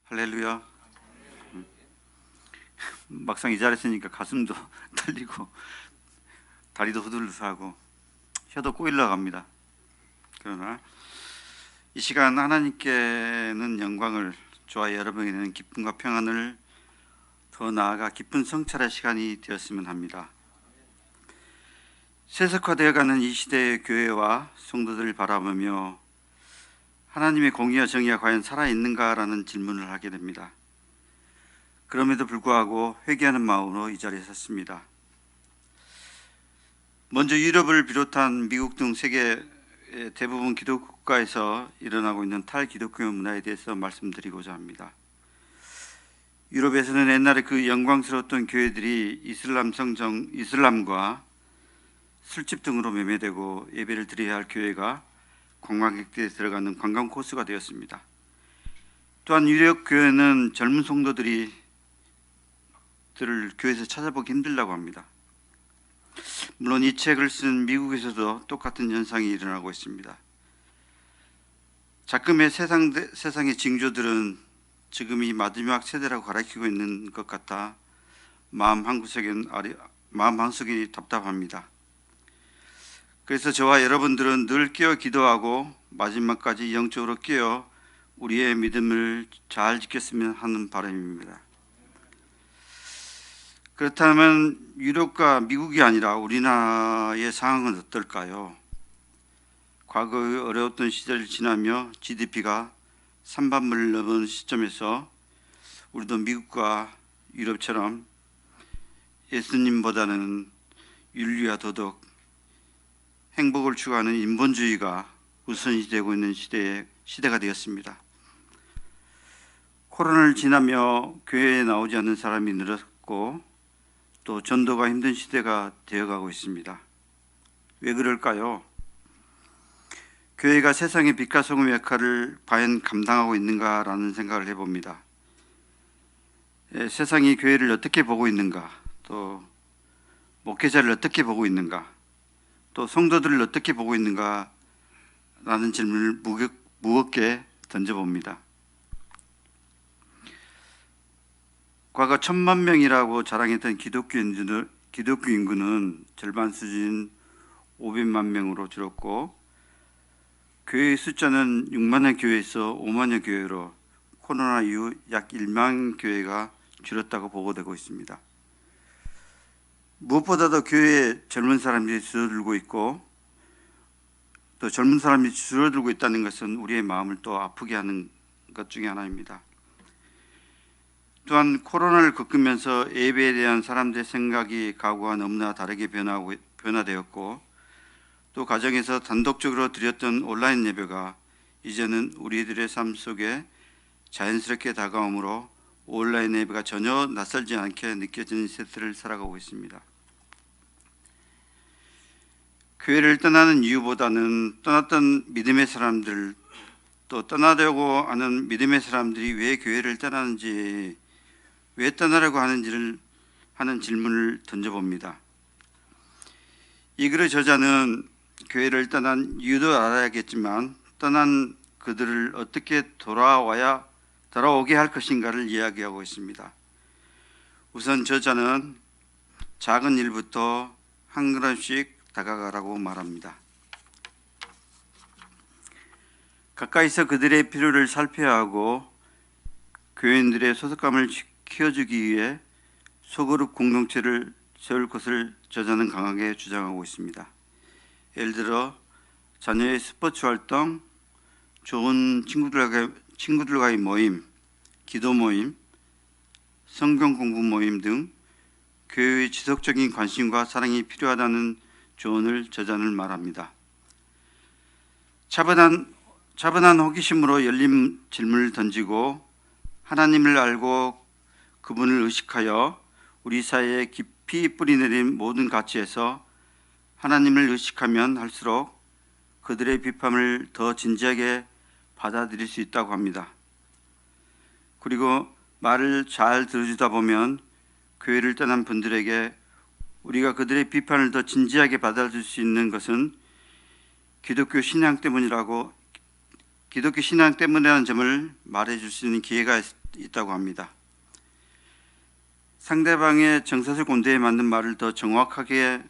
할렐루야. 막상 이 자리에 있으니까 가슴도 떨리고 다리도 후들후들하고 혀도 꼬일러 갑니다. 그러나 이 시간 하나님께는 영광을, 저와 여러분에게는 기쁨과 평안을, 더 나아가 기쁜 성찰의 시간이 되었으면 합니다. 세속화되어가는 이 시대의 교회와 성도들을 바라보며 하나님의 공의와 정의가 과연 살아있는가라는 질문을 하게 됩니다. 그럼에도 불구하고 회개하는 마음으로 이 자리에 섰습니다. 먼저 유럽을 비롯한 미국 등 세계 대부분 기독교 국가에서 일어나고 있는 탈기독교 문화에 대해서 말씀드리고자 합니다. 유럽에서는 옛날에 그 영광스러웠던 교회들이 이슬람과 술집 등으로 매매되고 예배를 드려야 할 교회가 관광객들이 들어가는 관광 코스가 되었습니다. 또한 유럽 교회는 젊은 성도들을 교회에서 찾아보기 힘들다고 합니다. 물론 이 책을 쓴 미국에서도 똑같은 현상이 일어나고 있습니다. 자금의 세상의 징조들은 지금 이 마지막 세대라고 가르치고 있는 것 같아 마음 한석이 답답합니다. 그래서 저와 여러분들은 늘 깨어 기도하고 마지막까지 영적으로 깨어 우리의 믿음을 잘 지켰으면 하는 바람입니다. 그렇다면 유럽과 미국이 아니라 우리나라의 상황은 어떨까요? 과거의 어려웠던 시절을 지나며 GDP가 3반을 넘은 시점에서 우리도 미국과 유럽처럼 예수님보다는 윤리와 도덕, 행복을 추구하는 인본주의가 우선시 되고 있는 시대가 되었습니다. 코로나를 지나며 교회에 나오지 않는 사람이 늘었고 또 전도가 힘든 시대가 되어가고 있습니다. 왜 그럴까요? 교회가 세상의 빛과 소금의 역할을 과연 감당하고 있는가라는 생각을 해봅니다. 세상이 교회를 어떻게 보고 있는가, 또 목회자를 어떻게 보고 있는가, 또 성도들을 어떻게 보고 있는가 라는 질문을 무겁게 던져봅니다. 과거 1000만 명이라고 자랑했던 기독교 인구는 절반 수준 500만 명으로 줄었고, 교회의 숫자는 6만여 교회에서 5만여 교회로 코로나 이후 약 1만 교회가 줄었다고 보고되고 있습니다. 무엇보다도 교회에 젊은 사람들이 줄어들고 있고, 또 젊은 사람이 줄어들고 있다는 것은 우리의 마음을 또 아프게 하는 것 중에 하나입니다. 또한 코로나를 겪으면서 예배에 대한 사람들의 생각이 과거와 너무나 다르게 변화되었고, 또 가정에서 단독적으로 드렸던 온라인 예배가 이제는 우리들의 삶 속에 자연스럽게 다가오므로 온라인 예배가 전혀 낯설지 않게 느껴지는 세대를 살아가고 있습니다. 교회를 떠나는 이유보다는 떠났던 믿음의 사람들, 또 떠나려고 하는 믿음의 사람들이 왜 교회를 떠나는지, 왜 떠나려고 하는지를 하는 질문을 던져봅니다. 이 글의 저자는 교회를 떠난 이유도 알아야겠지만 떠난 그들을 어떻게 돌아오게 할 것인가를 이야기하고 있습니다. 우선 저자는 작은 일부터 한 걸음씩 다가가라고 말합니다. 가까이서 그들의 필요를 살펴야 하고 교인들의 소속감을 키워주기 위해 소그룹 공동체를 세울 것을 저자는 강하게 주장하고 있습니다. 예를 들어 자녀의 스포츠 활동, 좋은 친구들과의 모임, 기도 모임, 성경 공부 모임 등 교회의 지속적인 관심과 사랑이 필요하다는 조언을 저자는 말합니다. 차분한 호기심으로 열린 질문을 던지고 하나님을 알고 그분을 의식하여 우리 사회에 깊이 뿌리내린 모든 가치에서 하나님을 의식하면 할수록 그들의 비판을 더 진지하게 받아들일 수 있다고 합니다. 그리고 말을 잘 들어주다 보면 교회를 떠난 분들에게 우리가 그들의 비판을 더 진지하게 받아들일 수 있는 것은 기독교 신앙 때문이라는 점을 말해줄 수 있는 기회가 있다고 합니다. 상대방의 정서적 곤대에 맞는 말을 더 정확하게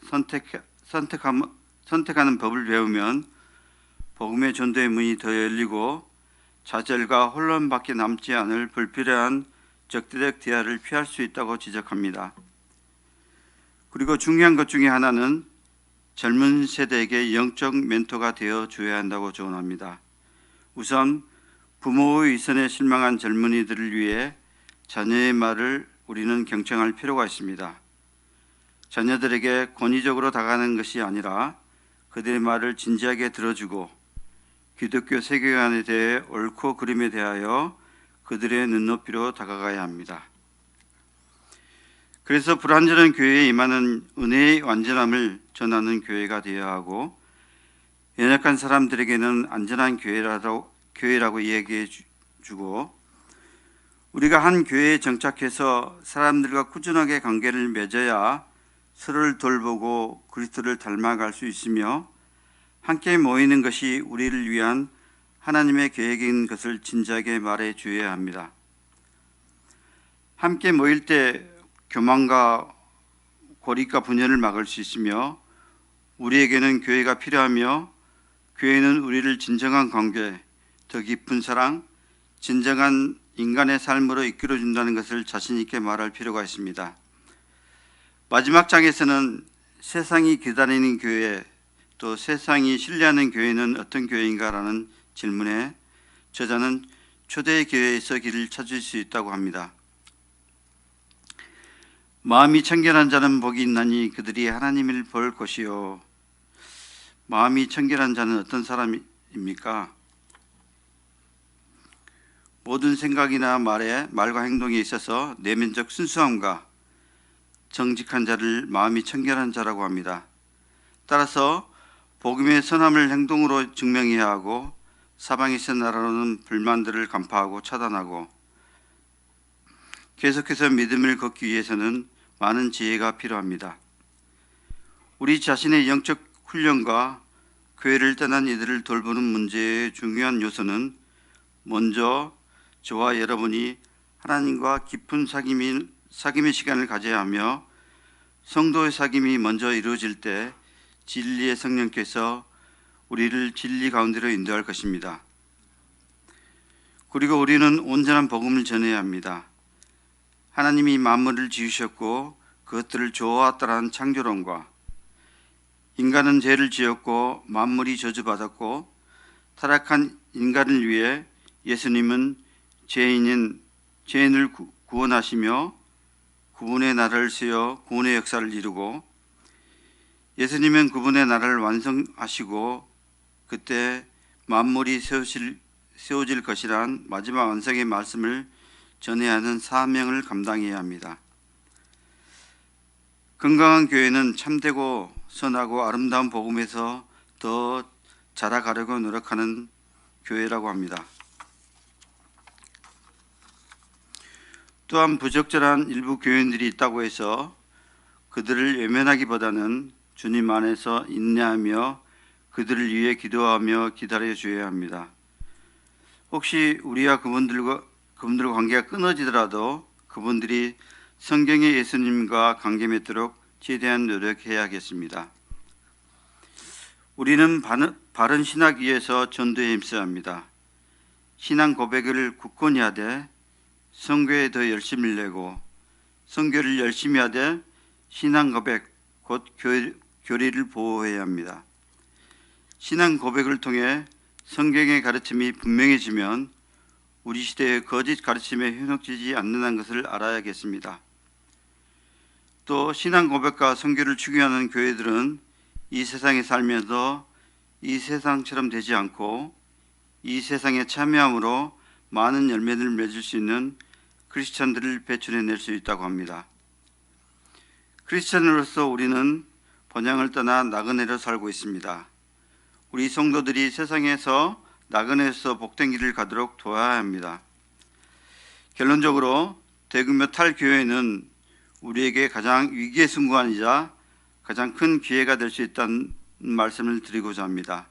선택하는 법을 배우면 복음의 전도의 문이 더 열리고 좌절과 혼란밖에 남지 않을 불필요한 적대적 대화를 피할 수 있다고 지적합니다. 그리고 중요한 것 중에 하나는 젊은 세대에게 영적 멘토가 되어 줘야 한다고 조언합니다. 우선 부모의 위선에 실망한 젊은이들을 위해 자녀의 말을 우리는 경청할 필요가 있습니다. 자녀들에게 권위적으로 다가가는 것이 아니라 그들의 말을 진지하게 들어주고 기독교 세계관에 대해 옳고 그름에 대하여 그들의 눈높이로 다가가야 합니다. 그래서 불완전한 교회에 임하는 은혜의 완전함을 전하는 교회가 되어야 하고 연약한 사람들에게는 안전한 교회라고 이야기해 주고 우리가 한 교회에 정착해서 사람들과 꾸준하게 관계를 맺어야 서로를 돌보고 그리스도를 닮아갈 수 있으며 함께 모이는 것이 우리를 위한 하나님의 계획인 것을 진지하게 말해 주어야 합니다. 함께 모일 때 교만과 고립과 분열을 막을 수 있으며 우리에게는 교회가 필요하며 교회는 우리를 진정한 관계, 더 깊은 사랑, 진정한 인간의 삶으로 이끌어준다는 것을 자신 있게 말할 필요가 있습니다. 마지막 장에서는 세상이 기다리는 교회, 또 세상이 신뢰하는 교회는 어떤 교회인가라는 질문에 저자는 초대 교회에서 길을 찾을 수 있다고 합니다. 마음이 청결한 자는 복이 있나니 그들이 하나님을 볼 것이요. 마음이 청결한 자는 어떤 사람입니까? 모든 생각이나 말과 행동에 있어서 내면적 순수함과 정직한 자를 마음이 청결한 자라고 합니다. 따라서 복음의 선함을 행동으로 증명해야 하고 사방에서 날아오는 불만들을 간파하고 차단하고 계속해서 믿음을 걷기 위해서는 많은 지혜가 필요합니다. 우리 자신의 영적 훈련과 교회를 떠난 이들을 돌보는 문제의 중요한 요소는 먼저 저와 여러분이 하나님과 깊은 사귐의 시간을 가져야 하며 성도의 사귐이 먼저 이루어질 때 진리의 성령께서 우리를 진리 가운데로 인도할 것입니다. 그리고 우리는 온전한 복음을 전해야 합니다. 하나님이 만물을 지으셨고 그것들을 좋아하더라는 창조론과 인간은 죄를 지었고 만물이 저주받았고 타락한 인간을 위해 예수님은 죄인을 구원하시며 구원의 나라를 세워 구원의 역사를 이루고 예수님은 구원의 나라를 완성하시고 그때 만물이 세워질 것이란 마지막 완성의 말씀을 전해야 하는 사명을 감당해야 합니다. 건강한 교회는 참되고 선하고 아름다운 복음에서 더 자라가려고 노력하는 교회라고 합니다. 또한 부적절한 일부 교인들이 있다고 해서 그들을 외면하기보다는 주님 안에서 인내하며 그들을 위해 기도하며 기다려 줘야 합니다. 혹시 우리와 그분들과 관계가 끊어지더라도 그분들이 성경의 예수님과 관계 맺도록 최대한 노력해야겠습니다. 우리는 바른 신학 위에서 전도에 힘써야 합니다. 신앙 고백을 굳건히 하되 선교에 더 열심을 내고 선교를 열심히 하되 신앙 고백 곧 교리를 보호해야 합니다. 신앙 고백을 통해 성경의 가르침이 분명해지면 우리 시대의 거짓 가르침에 현혹되지 않는다는 것을 알아야겠습니다. 또 신앙 고백과 선교를 추구하는 교회들은 이 세상에 살면서 이 세상처럼 되지 않고 이 세상에 참여함으로 많은 열매를 맺을 수 있는 크리스찬들을 배출해낼 수 있다고 합니다. 크리스찬으로서 우리는 번향을 떠나 나그네로 살고 있습니다. 우리 성도들이 세상에서 나그네에서 복된 길을 가도록 도와야 합니다. 결론적으로 대규모 탈교회는 우리에게 가장 위기의 순간이자 가장 큰 기회가 될 수 있다는 말씀을 드리고자 합니다.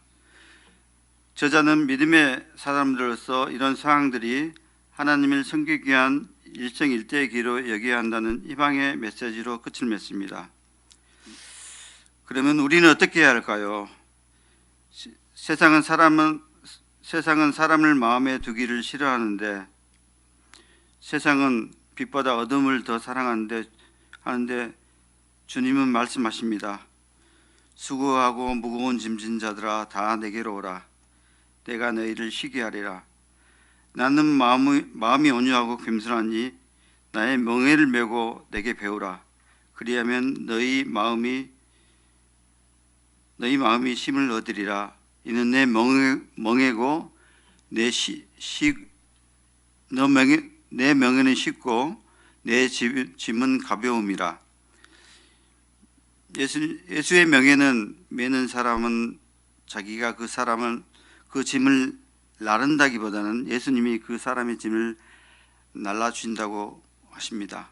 저자는 믿음의 사람들로서 이런 상황들이 하나님을 섬기기 위한 일생일대의 기로 여겨야 한다는 희망의 메시지로 끝을 맺습니다. 그러면 우리는 어떻게 해야 할까요? 세상은 사람을 마음에 두기를 싫어하는데, 세상은 빛보다 어둠을 더 사랑하는데 주님은 말씀하십니다. 수고하고 무거운 짐진 자들아 다 내게로 오라. 내가 너희를 쉬게 하리라. 나는 마음이 온유하고 겸손하니 나의 멍에를 메고 내게 배우라. 그리하면 너희 마음이 쉼을 얻으리라. 이는 내 멍에고 내 명예는 쉽고 내 짐은 가벼움이라. 예수의 명예는 매는 사람은 자기가 그 짐을 나른다기보다는 예수님이 그 사람의 짐을 날라주신다고 하십니다.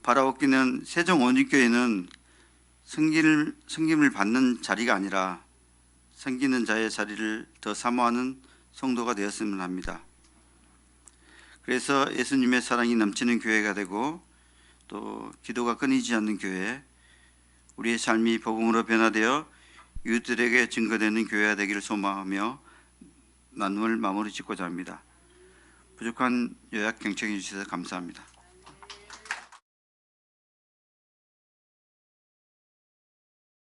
바라옵기는 세종 원리교회는 섬김을 받는 자리가 아니라 섬기는 자의 자리를 더 사모하는 성도가 되었으면 합니다. 그래서 예수님의 사랑이 넘치는 교회가 되고 또 기도가 끊이지 않는 교회, 우리의 삶이 복음으로 변화되어 이웃들에게 증거되는 교회가 되기를 소망하며 나눔을 마무리 짓고자 합니다. 부족한 요약 경청해 주셔서 감사합니다.